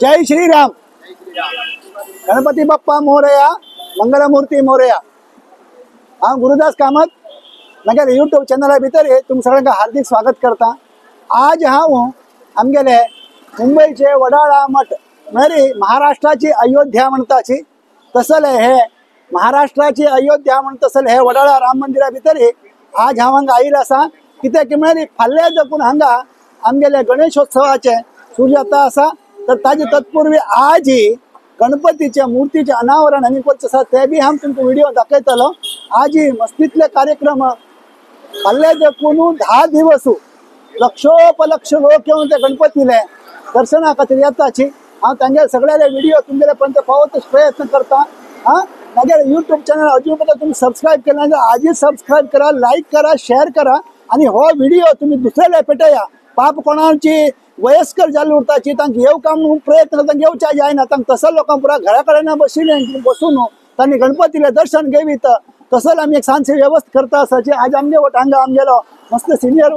जय श्रीराम। गणपती बाप्पा मोरया, मंगलमूर्ती मोरया। हांव गुरुदास कामत म्हागे यूट्यूब चॅनला भितर तुम सगळ्यांक हार्दिक स्वागत करता। आज हांव आमगेले मुंबईचे वडाळा मठ म्हणजे महाराष्ट्राची अयोध्या म्हणताची तसले हे महाराष्ट्राची अयोध्या म्हणतसले हे वडाळा राम मंदिरा भितर आज हांव हांगा आयिल्लो आसा। कित्याक म्हळ्यार फाल्यां देखून हांगा आमगेले गणेशोत्सवाचे सुजाता आसा, तर ताजे तत्पूर्वी आज ही गणपतीच्या मूर्तीचे अनावरण आनी करचे आसा ते बी हांव तुमकां व्हिडिओ दाखयतलो। आज ही मस्तीतले कार्यक्रम फाल्यां देखून 10 दिवस लक्षोपलक्ष लोक येवन ते गणपतीले दर्शना खातीर येताची। हांव तांगे सगळ्याले व्हिडिओ तुमगेले पर्यंत पावोवपाचो प्रयत्न करता। म्हागे यूट्यूब चॅनल अजून पर्यंत तुम्ही सबस्क्राईब केला जाल्यार आजच सबस्क्राईब करा, लाईक करा, शेअर करा आणि हो व्हिडिओ तुम्ही दुसऱ्याला पेटया। पाप कोणाची वयस्कर जाल्ली उरताची तांकां येवका म्हणून प्रयत्न तांकां येवच्या जायना, तांकां तसं लोकांक पुरा घरा कडेन बसून तांणी गणपतीले दर्शन घेवीत तसंच आमी एक सांजची व्यवस्था करता आसाची। आज आमगे वट हांगा आमगेलो मस्त सिनियर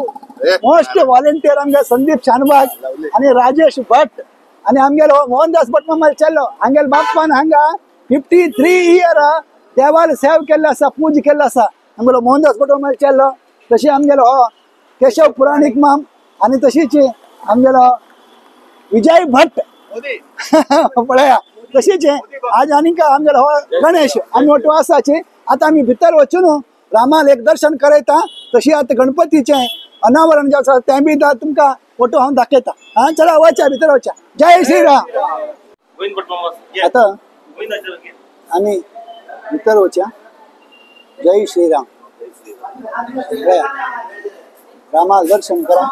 मोस्ट व्हॉलंटियर आमगे संदीप शानबाग आणि राजेश भट आणि आमगेलो मोहनदास भट मामा चेल्लो हांगेल बाप्पान हांगा 53 इयर देवाला सेव केल्लो आसा, पूज केल्लो आसा आमगेलो मोहनदास भट मामा चेल्लो। तशी आमगेलो हो केशव पुराणिक माम आणि तशीच आमगेलो विजय भट पळया तशीच आज आनीक आमगेलो हो गणेश आमी वटू आसाची। आता आमी भितर वचून रामाल एक दर्शन करयता, तशी आता गणपतीचे अनावरण जे आसा तें बी तुमकां फोटो हांव दाखयता। हां चला वचा भितर वचा। जय श्रीराम। आता आमी भितर वचा। जय श्रीराम। रामाल दर्शन करा।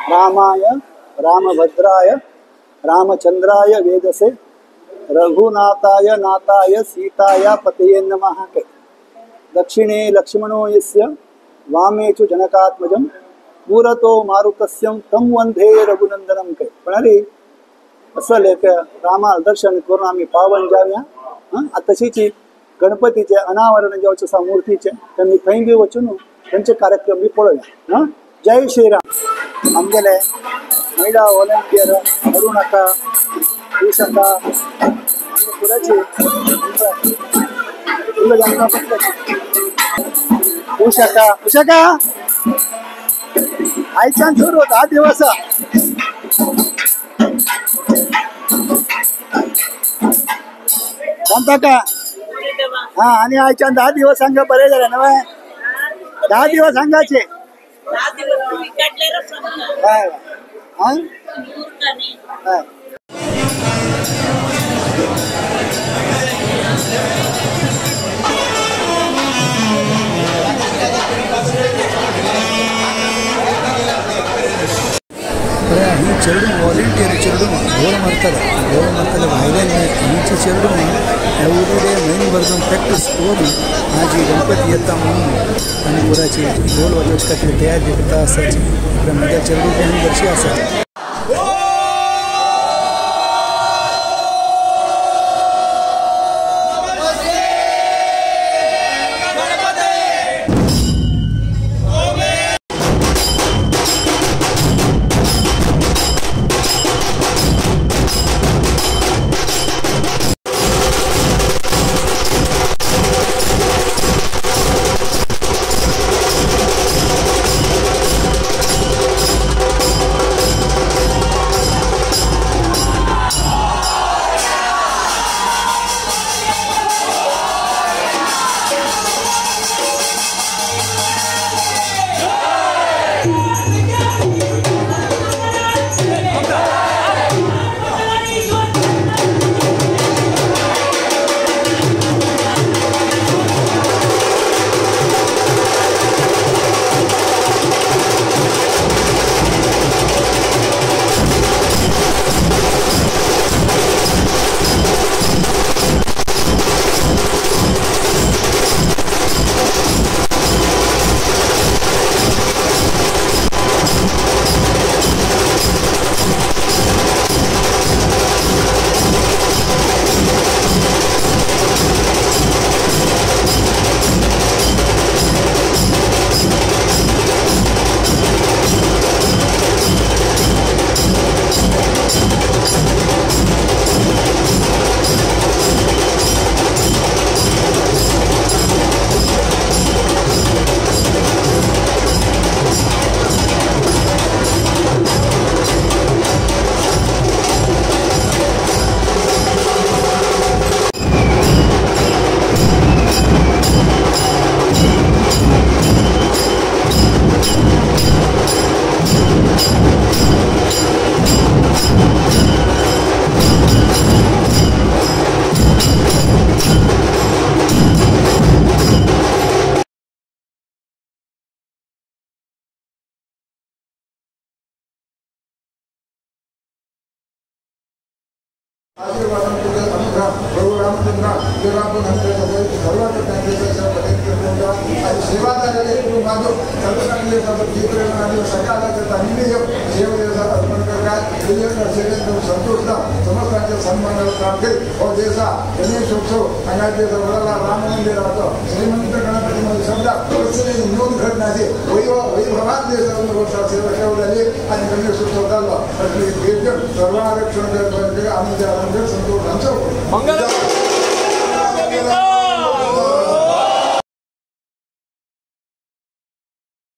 रामाय रामभद्राय रामचंद्राय वेदसे रघुनाथाय नाथाय सीताय पतये नमः। दक्षिणे लक्ष्मणो यस्य वामे च जनकात्मजं पुरतो मारुतस्यं तं वंदे रघुनंदनं। पण असं लेख रामाल दर्शन करून आम्ही पावन जाऊया। तशीच गणपतीचे अनावरण जेवचे आसा मूर्तीचे त्यांनी थंय बी वचून त्यांचे कार्यक्रम बी पळोवया। जय श्रीराम। आमगेले महिला व्हॉलंटियर अरुणका उषका पुराची उषका आयच्यान सुरू 10 दिवस सांगता का? हा आणि आयच्यान 10 दिवस हांगा बरे झाले नव्हे। 10 दिवस हांगाचे 10 दिवस तुम्ही काढले रस्ता हाय हां हाय ही चेडू वॉलंटियर चेडू गोल मारतले भायल्यान हीची चेडू एवढे मेन वर्जन प्रॅक्टिस करून आज गणपती येता म्हणून आणि पुराची गोल वाजोवचे खातीर तयार करता आसाची। माझ्या चेडू बी वर्षी आसा। आशीर्वादन तुझे अनुग्रह प्रभु रामचंद्र देवापूर सर्वात आणि सेवा झालेले माझं सर्व चांगले जीवप्रेरणा सकाळचा निमित्त सेवेचा अर्पण करतात संतोष समस्तांच्या सन्मानाला प्राप्त और जैसा गणेशोत्सव आणि वडाला राम मंदिर राहतं श्रीमंत गणपतीमध्ये समजा परिस्थिती नोंद घडण्याचे वैभवान जे सर्व वर्षात सेवा ठेवलेली आणि गणेशोत्सव झाला तर सर्व आरक्षण आम्ही संतोष आमचं